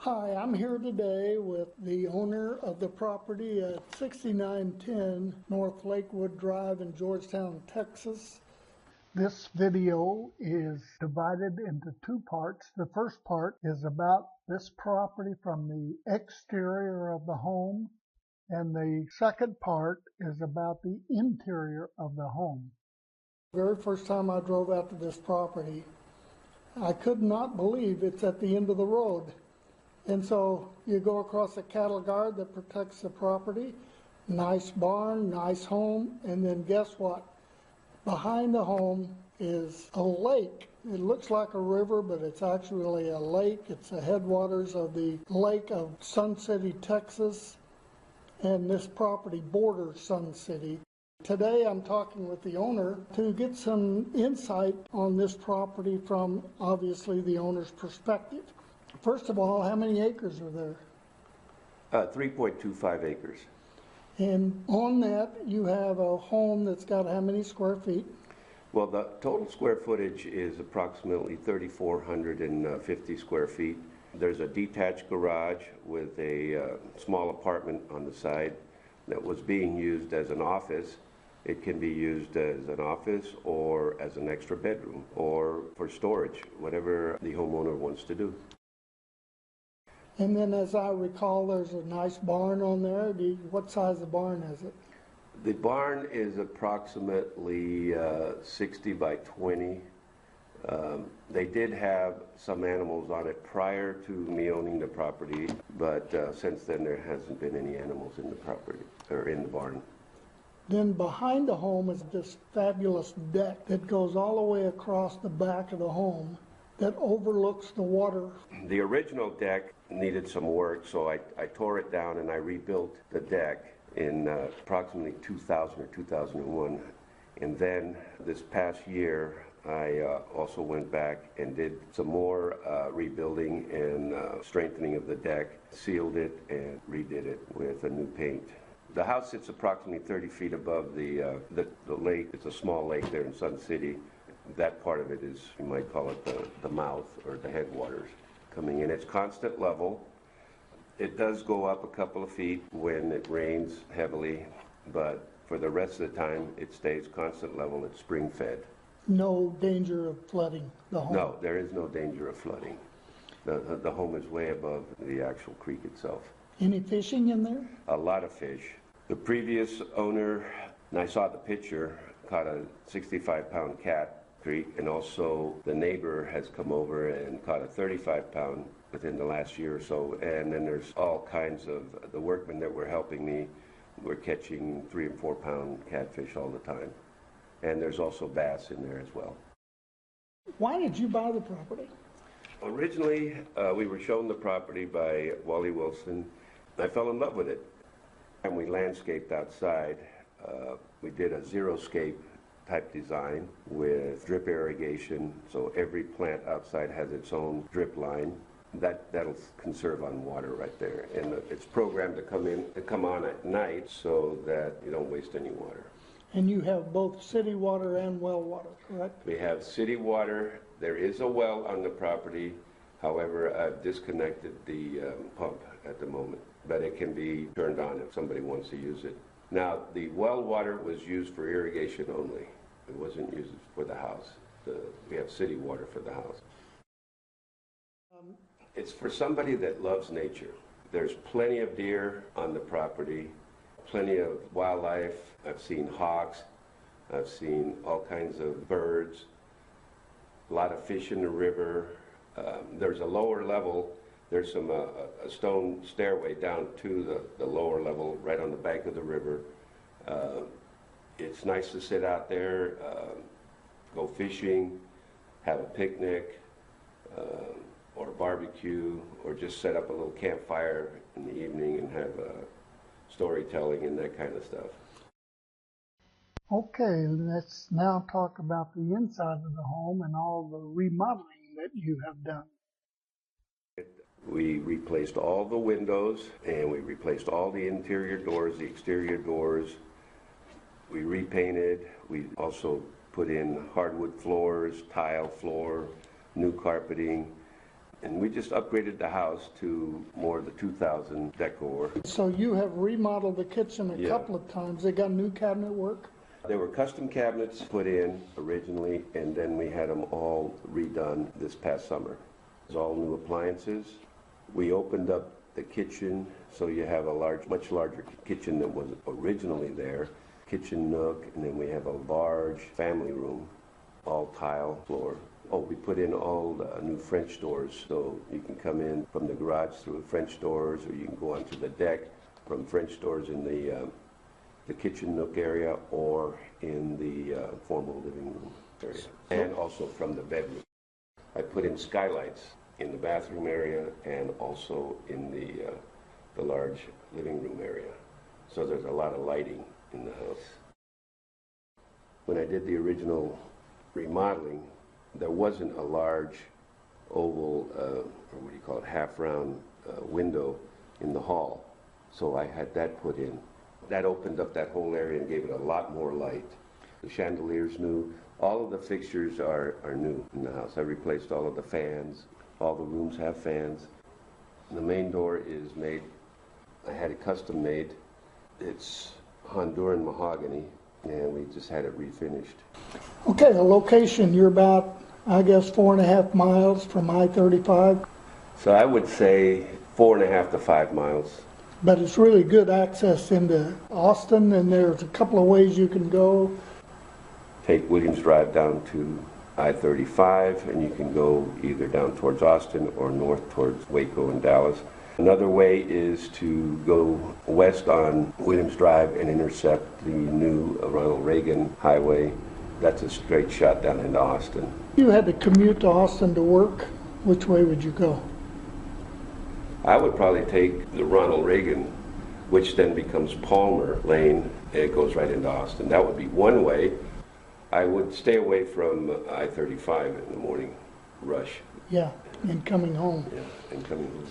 Hi, I'm here today with the owner of the property at 6910 North Lakewood Drive in Georgetown, Texas. This video is divided into two parts. The first part is about this property from the exterior of the home, and the second part is about the interior of the home. The very first time I drove out to this property, I could not believe it's at the end of the road. And so you go across a cattle guard that protects the property, nice barn, nice home, and then guess what? Behind the home is a lake. It looks like a river, but it's actually a lake. It's the headwaters of the lake of Sun City, Texas, and this property borders Sun City. Today I'm talking with the owner to get some insight on this property from obviously the owner's perspective. First of all, how many acres are there? 3.25 acres. And on that, you have a home that's got how many square feet? Well, the total square footage is approximately 3,450 square feet. There's a detached garage with a small apartment on the side that was being used as an office. It can be used as an office or as an extra bedroom or for storage, whatever the homeowner wants to do. And then, as I recall, there's a nice barn on there. What size of barn is it? The barn is approximately 60 by 20. They did have some animals on it prior to me owning the property, but since then there hasn't been any animals in the property or in the barn. Then behind the home is this fabulous deck that goes all the way across the back of the home that overlooks the water. The original deck needed some work, so I tore it down and I rebuilt the deck in approximately 2000 or 2001. And then this past year, I also went back and did some more rebuilding and strengthening of the deck, sealed it and redid it with a new paint. The house sits approximately 30 feet above the lake. It's a small lake there in Sun City. That part of it is, you might call it the mouth or the headwaters coming in. It's constant level. It does go up a couple of feet when it rains heavily, but for the rest of the time, it stays constant level. It's spring fed. No danger of flooding the home? No, there is no danger of flooding. The home is way above the actual creek itself. Any fishing in there? A lot of fish. The previous owner, and I saw the picture, caught a 65-pound cat. And also the neighbor has come over and caught a 35-pound within the last year or so. And then there's all kinds of, the workmen that were helping me were catching 3 and 4 pound catfish all the time. And there's also bass in there as well. Why did you buy the property? Originally, we were shown the property by Wally Wilson. I fell in love with it. And we landscaped outside. We did a xeriscape type design with drip irrigation, so every plant outside has its own drip line. That'll conserve on water right there, and it's programmed to come on at night so that you don't waste any water. And you have both city water and well water, correct? We have city water. There is a well on the property. However, I've disconnected the pump at the moment, but it can be turned on if somebody wants to use it. Now, the well water was used for irrigation only. It wasn't used for the house. We have city water for the house. It's for somebody that loves nature. There's plenty of deer on the property, plenty of wildlife. I've seen hawks. I've seen all kinds of birds, a lot of fish in the river. There's a lower level. There's a stone stairway down to the lower level right on the bank of the river. It's nice to sit out there, go fishing, have a picnic, or barbecue, or just set up a little campfire in the evening and have storytelling and that kind of stuff. Okay, let's now talk about the inside of the home and all the remodeling that you have done. We replaced all the windows and we replaced all the interior doors, the exterior doors. We repainted. We also put in hardwood floors, tile floor, new carpeting. And we just upgraded the house to more of the 2000 decor. So you have remodeled the kitchen a Yeah. couple of times. They got new cabinet work? There were custom cabinets put in originally, and then we had them all redone this past summer. It was all new appliances. We opened up the kitchen, so you have a much larger kitchen than was originally there. Kitchen nook, and then we have a large family room, all tile floor. Oh, we put in all the new French doors, so you can come in from the garage through the French doors, or you can go onto the deck from French doors in the kitchen nook area or in the formal living room area, and also from the bedroom. I put in skylights in the bathroom area and also in the large living room area. So there's a lot of lighting in the house. When I did the original remodeling, there wasn't a large oval, or what do you call it, half-round window in the hall. So I had that put in. That opened up that whole area and gave it a lot more light. The chandelier's new. All of the fixtures are new in the house. I replaced all of the fans. All the rooms have fans. The main door is made, I had it custom made. It's Honduran mahogany, and we just had it refinished. Okay, the location, you're about, I guess, 4.5 miles from I-35, So I would say 4.5 to 5 miles. but it's really good access into Austin, and there's a couple of ways you can go. Take Williams Drive down to I-35, and you can go either down towards Austin or north towards Waco and Dallas. Another way is to go west on Williams Drive and intercept the new Ronald Reagan Highway. That's a straight shot down into Austin. You had to commute to Austin to work. Which way would you go? I would probably take the Ronald Reagan, which then becomes Palmer Lane, and it goes right into Austin. That would be one way. I would stay away from I-35 in the morning rush. Yeah, and coming home. Yeah, and coming home.